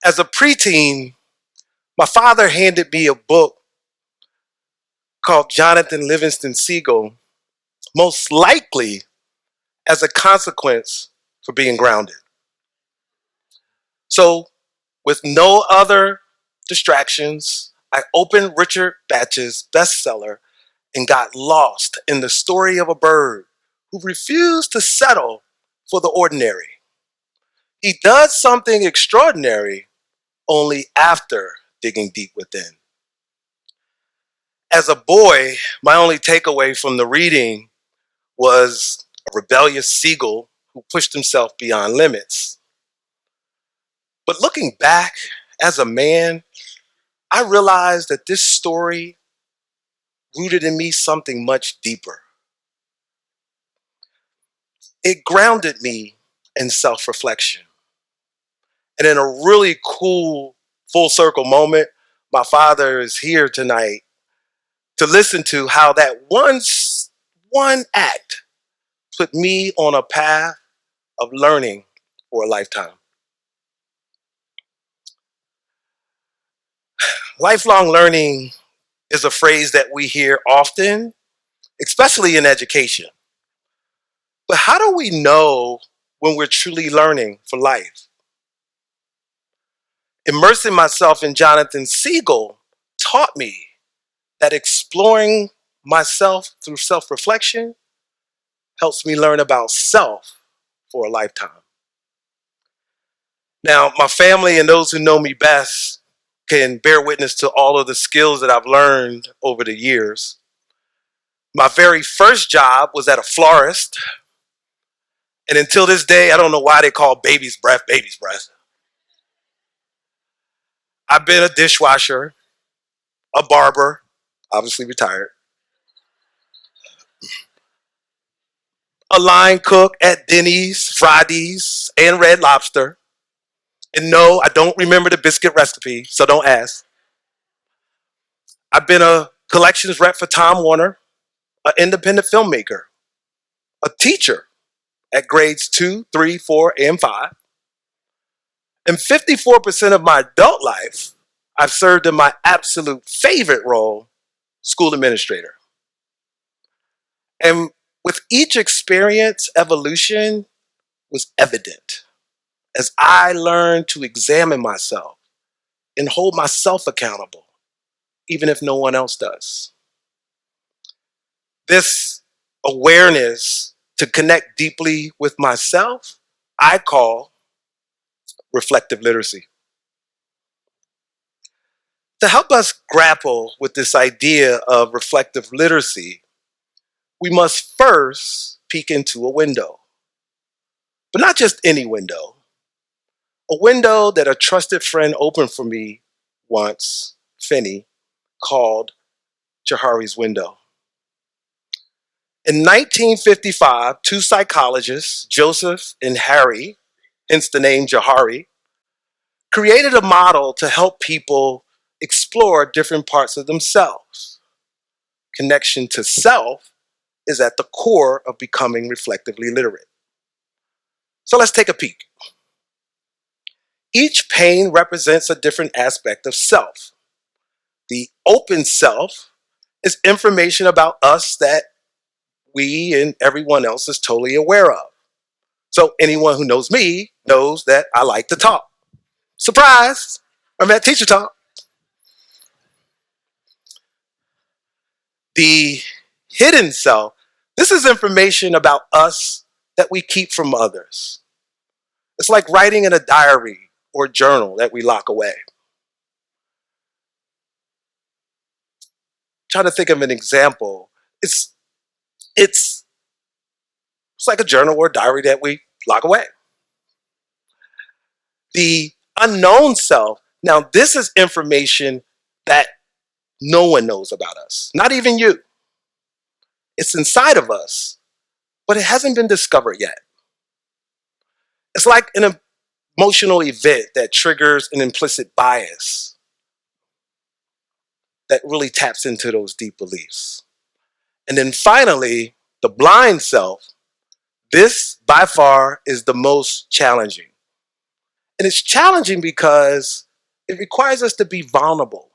As a preteen, my father handed me a book called Jonathan Livingston Seagull, most likely as a consequence for being grounded. So, with no other distractions, I opened Richard Batch's bestseller and got lost in the story of a bird who refused to settle for the ordinary. He does something extraordinary only after digging deep within. As a boy, my only takeaway from the reading was a rebellious seagull who pushed himself beyond limits. But looking back as a man, I realized that this story rooted in me something much deeper. It grounded me in self-reflection. And in a really cool full circle moment, my father is here tonight to listen to how that one act put me on a path of learning for a lifetime. Lifelong learning is a phrase that we hear often, especially in education. But how do we know when we're truly learning for life? Immersing myself in Jonathan Seagull taught me that exploring myself through self-reflection helps me learn about self for a lifetime. Now, my family and those who know me best can bear witness to all of the skills that I've learned over the years. My very first job was at a florist. And until this day, I don't know why they call baby's breath baby's breath. I've been a dishwasher, a barber, obviously retired, a line cook at Denny's, Fridays, and Red Lobster. And no, I don't remember the biscuit recipe, so don't ask. I've been a collections rep for Time Warner, an independent filmmaker, a teacher at grades 2, 3, 4, and 5. And 54% of my adult life, I've served in my absolute favorite role, school administrator. And with each experience, evolution was evident as I learned to examine myself and hold myself accountable, even if no one else does. This awareness to connect deeply with myself, I call reflective literacy. To help us grapple with this idea of reflective literacy, we must first peek into a window. But not just any window. A window that a trusted friend opened for me once, Finney, called Johari's window. In 1955, two psychologists, Joseph and Harry, hence the name Johari, created a model to help people explore different parts of themselves. Connection to self is at the core of becoming reflectively literate. So let's take a peek. Each pane represents a different aspect of self. The open self is information about us that we and everyone else is totally aware of. So anyone who knows me knows that I like to talk. Surprise! I'm at Teacher Talk. The hidden self, this is information about us that we keep from others. It's like writing in a diary or journal that we lock away. Trying to think of an example. It's like a journal or a diary that we lock away. The unknown self, now this is information that no one knows about us, not even you. It's inside of us, but it hasn't been discovered yet. It's like an emotional event that triggers an implicit bias that really taps into those deep beliefs. And then finally, the blind self, this by far is the most challenging. And it's challenging because it requires us to be vulnerable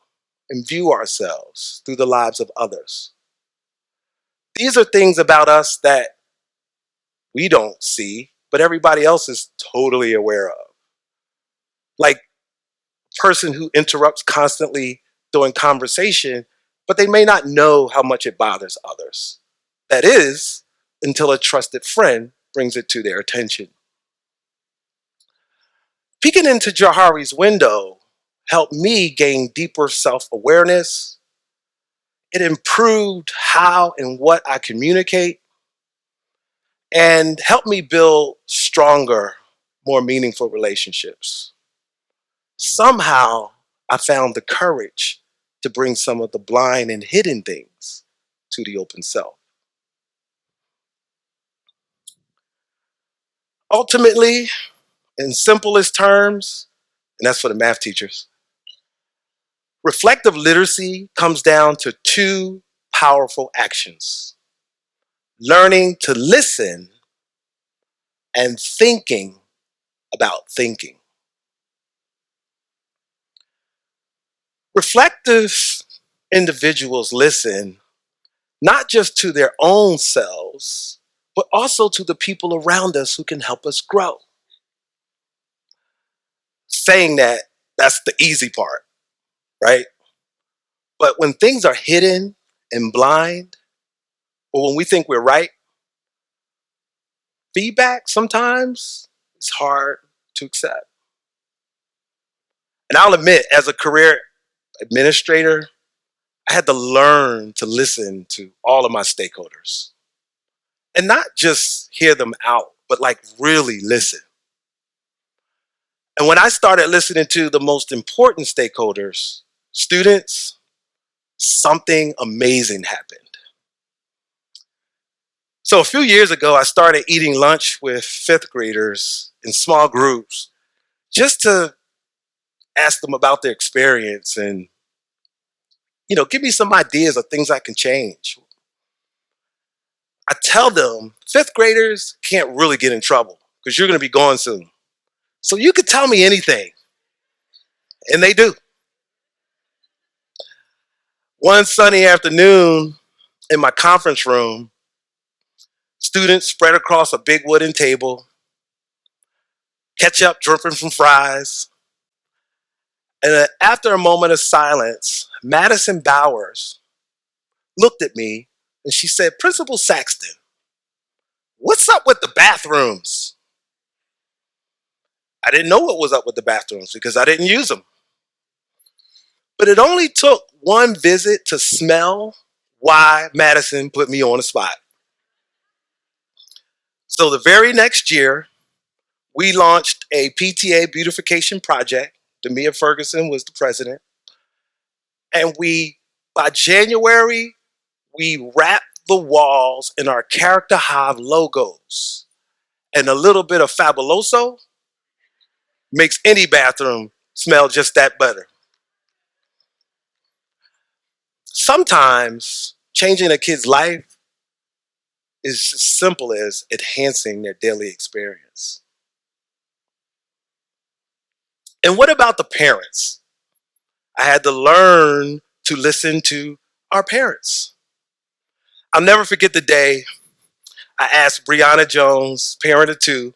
and view ourselves through the lives of others. These are things about us that we don't see, but everybody else is totally aware of. Like a person who interrupts constantly during conversation, but they may not know how much it bothers others. That is, until a trusted friend brings it to their attention. Peeking into Johari's window helped me gain deeper self-awareness. It improved how and what I communicate and helped me build stronger, more meaningful relationships. Somehow, I found the courage to bring some of the blind and hidden things to the open self. Ultimately, in simplest terms, and that's for the math teachers, reflective literacy comes down to two powerful actions: learning to listen and thinking about thinking. Reflective individuals listen not just to their own selves, but also to the people around us who can help us grow. Saying that, that's the easy part, right? But when things are hidden and blind, or when we think we're right, feedback sometimes is hard to accept. And I'll admit, as a career administrator, I had to learn to listen to all of my stakeholders and not just hear them out, but like really listen. And when I started listening to the most important stakeholders, students, something amazing happened. So a few years ago, I started eating lunch with fifth graders in small groups just to ask them about their experience and, give me some ideas of things I can change. I tell them fifth graders can't really get in trouble because you're going to be gone soon. So you could tell me anything. And they do. One sunny afternoon in my conference room, students spread across a big wooden table, ketchup dripping from fries. And after a moment of silence, Madison Bowers looked at me and she said, "Principal Saxton, what's up with the bathrooms?" I didn't know what was up with the bathrooms because I didn't use them. But it only took one visit to smell why Madison put me on the spot. So the very next year, we launched a PTA beautification project. Demia Ferguson was the president. And by January, we wrapped the walls in our Character Hive logos. And a little bit of Fabuloso makes any bathroom smell just that better. Sometimes changing a kid's life is as simple as enhancing their daily experience. And what about the parents? I had to learn to listen to our parents. I'll never forget the day I asked Brianna Jones, parent of two,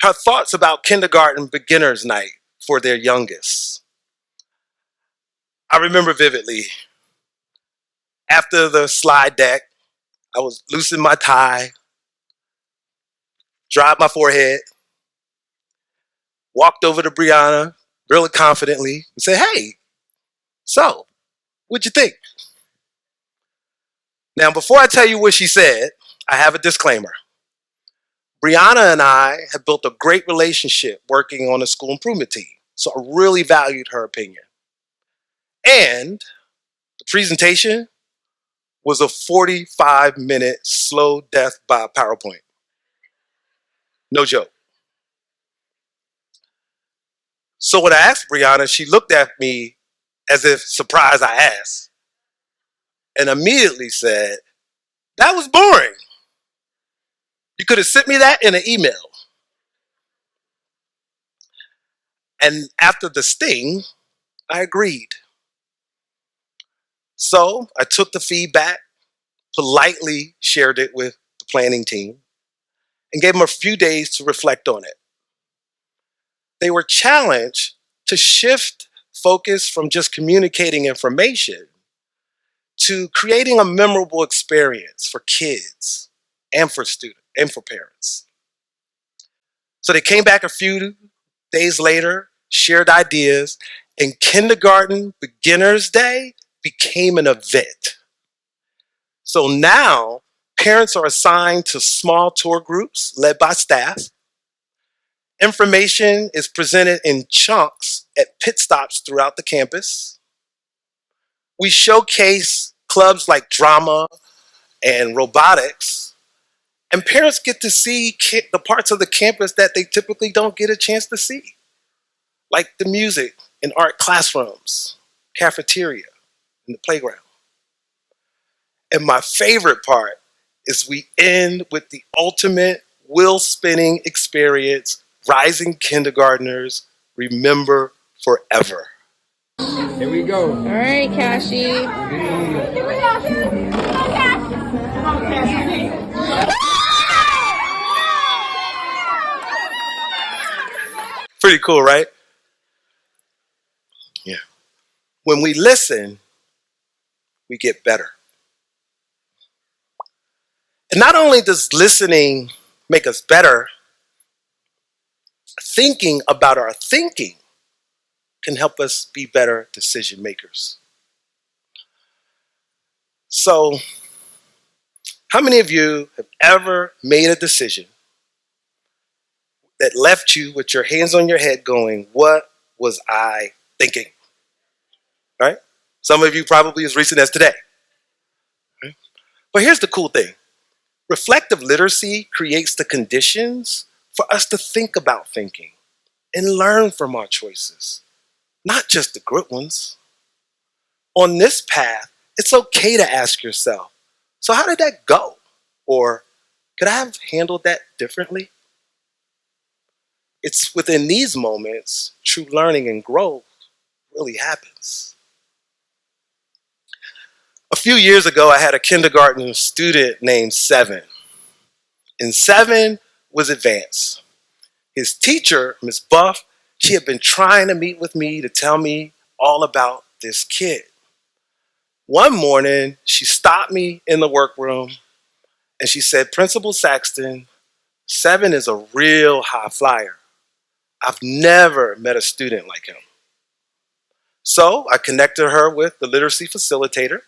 her thoughts about kindergarten beginners night for their youngest. I remember vividly, after the slide deck, I was loosening my tie, dried my forehead, walked over to Brianna really confidently and said, "Hey, so what'd you think?" Now, before I tell you what she said, I have a disclaimer. Brianna and I have built a great relationship working on a school improvement team, so I really valued her opinion. And the presentation was a 45-minute slow death by PowerPoint. No joke. So when I asked Brianna, she looked at me as if surprised I asked and immediately said, "That was boring. You could have sent me that in an email." And after the sting, I agreed. So I took the feedback, politely shared it with the planning team, and gave them a few days to reflect on it. They were challenged to shift focus from just communicating information to creating a memorable experience for kids and for students and for parents. So they came back a few days later, shared ideas, and Kindergarten Beginners Day became an event. So now parents are assigned to small tour groups led by staff. Information is presented in chunks at pit stops throughout the campus. We showcase clubs like drama and robotics, and parents get to see the parts of the campus that they typically don't get a chance to see, like the music and art classrooms, cafeteria, and the playground. And my favorite part is we end with the ultimate wheel spinning experience rising kindergartners remember forever. Here we go. All right, Kashi. Pretty cool, right? Yeah. When we listen, we get better. And not only does listening make us better, thinking about our thinking can help us be better decision makers. So, how many of you have ever made a decision that left you with your hands on your head going, what was I thinking? Right? Some of you probably as recent as today. Right? But here's the cool thing. Reflective literacy creates the conditions for us to think about thinking and learn from our choices, not just the good ones. On this path, it's okay to ask yourself, so how did that go? Or could I have handled that differently? It's within these moments true learning and growth really happens. A few years ago, I had a kindergarten student named Seven, and Seven was advanced. His teacher, Miss Buff, she had been trying to meet with me to tell me all about this kid. One morning, she stopped me in the workroom and she said, Principal Saxton, Seven is a real high flyer. I've never met a student like him. So I connected her with the literacy facilitator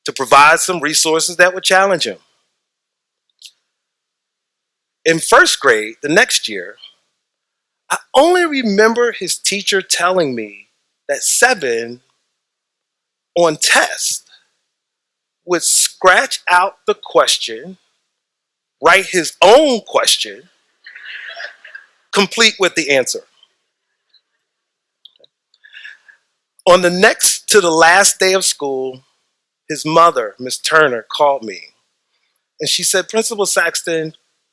to provide some resources that would challenge him. In first grade, the next year, I only remember his teacher telling me that Seven on test would scratch out the question, write his own question, complete with the answer. On the next to the last day of school, his mother, Miss Turner, called me and she said, Principal Saxton,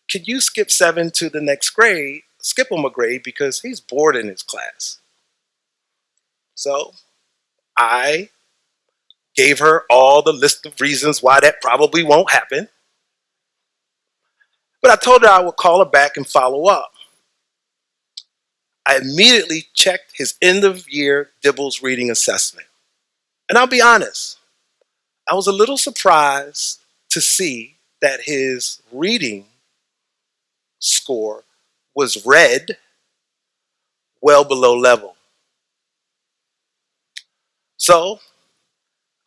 could you skip Seven to the next grade, skip him a grade because he's bored in his class. So I gave her all the list of reasons why that probably won't happen. But I told her I would call her back and follow up. I immediately checked his end of year Dibbles reading assessment. And I'll be honest, I was a little surprised to see that his reading score was red, well below level. So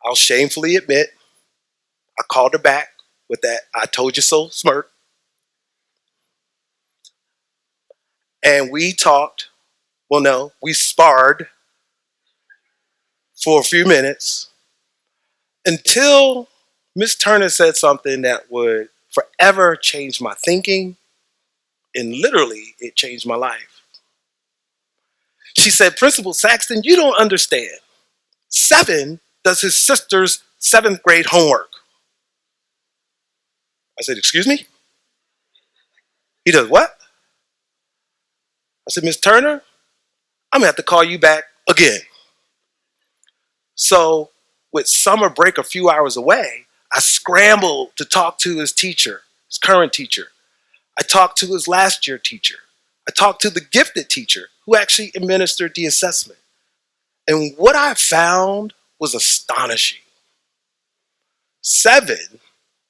I'll shamefully admit, I called her back with that I told you so smirk. And we talked, well, no, we sparred for a few minutes until Miss Turner said something that would forever change my thinking, and literally it changed my life. She said, Principal Saxton, you don't understand. Seven does his sister's 7th grade homework. I said, excuse me? He does what? I said, Miss Turner, I'm gonna have to call you back again. So with summer break a few hours away, I scrambled to talk to his teacher, his current teacher. I talked to his last year teacher. I talked to the gifted teacher who actually administered the assessment. And what I found was astonishing. 7,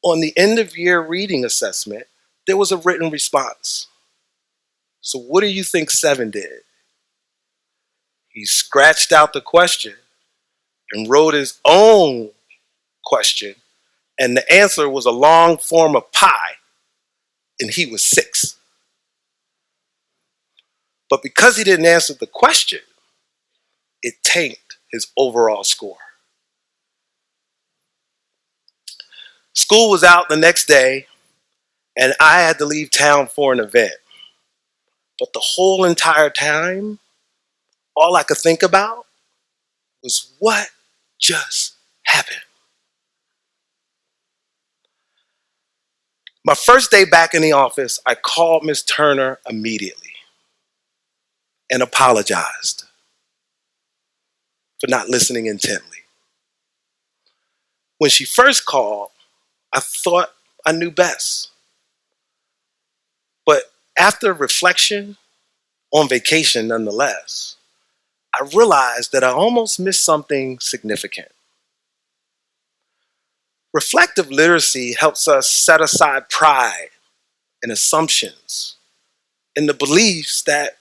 on the end of year reading assessment, there was a written response. So what do you think 7 did? He scratched out the question and wrote his own question, and the answer was a long form of pi, and he was 6. But because he didn't answer the question, it tanked his overall score. School was out the next day, and I had to leave town for an event. But the whole entire time, all I could think about was what just happened. My first day back in the office, I called Miss Turner immediately and apologized for not listening intently. When she first called, I thought I knew best. But after reflection, on vacation nonetheless, I realized that I almost missed something significant. Reflective literacy helps us set aside pride and assumptions and the beliefs that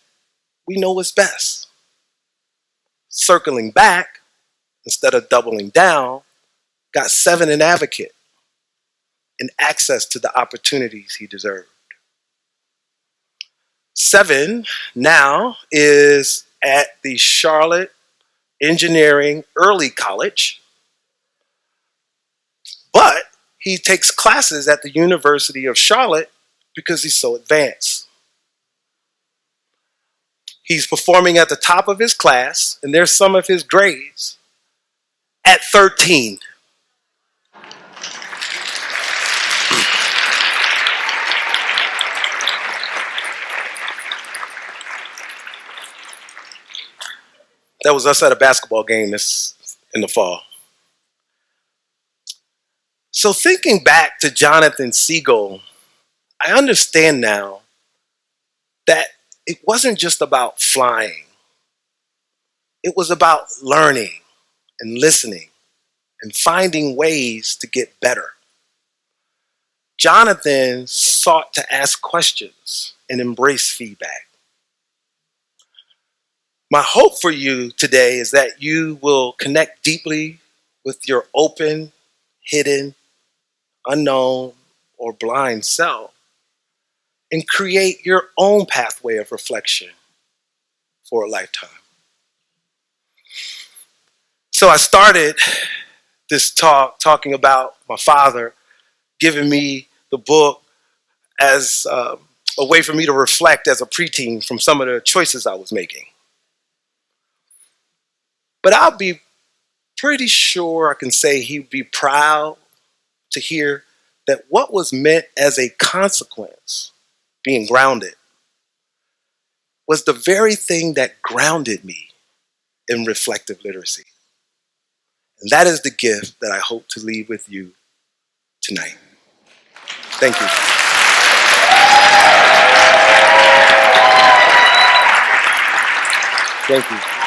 we know what's best. Circling back, instead of doubling down, got 7 an advocate and access to the opportunities he deserved. 7 now is at the Charlotte Engineering Early College, but he takes classes at the University of Charlotte because he's so advanced. He's performing at the top of his class, and there's some of his grades at 13. That was us at a basketball game this in the fall. So thinking back to Jonathan Siegel, I understand now that it wasn't just about flying. It was about learning and listening and finding ways to get better. Jonathan sought to ask questions and embrace feedback. My hope for you today is that you will connect deeply with your open, hidden, unknown, or blind self and create your own pathway of reflection for a lifetime. So I started this talk talking about my father giving me the book as a way for me to reflect as a preteen from some of the choices I was making. But I'll be pretty sure I can say he'd be proud to hear that what was meant as a consequence, being grounded, was the very thing that grounded me in reflective literacy. And that is the gift that I hope to leave with you tonight. Thank you. Thank you.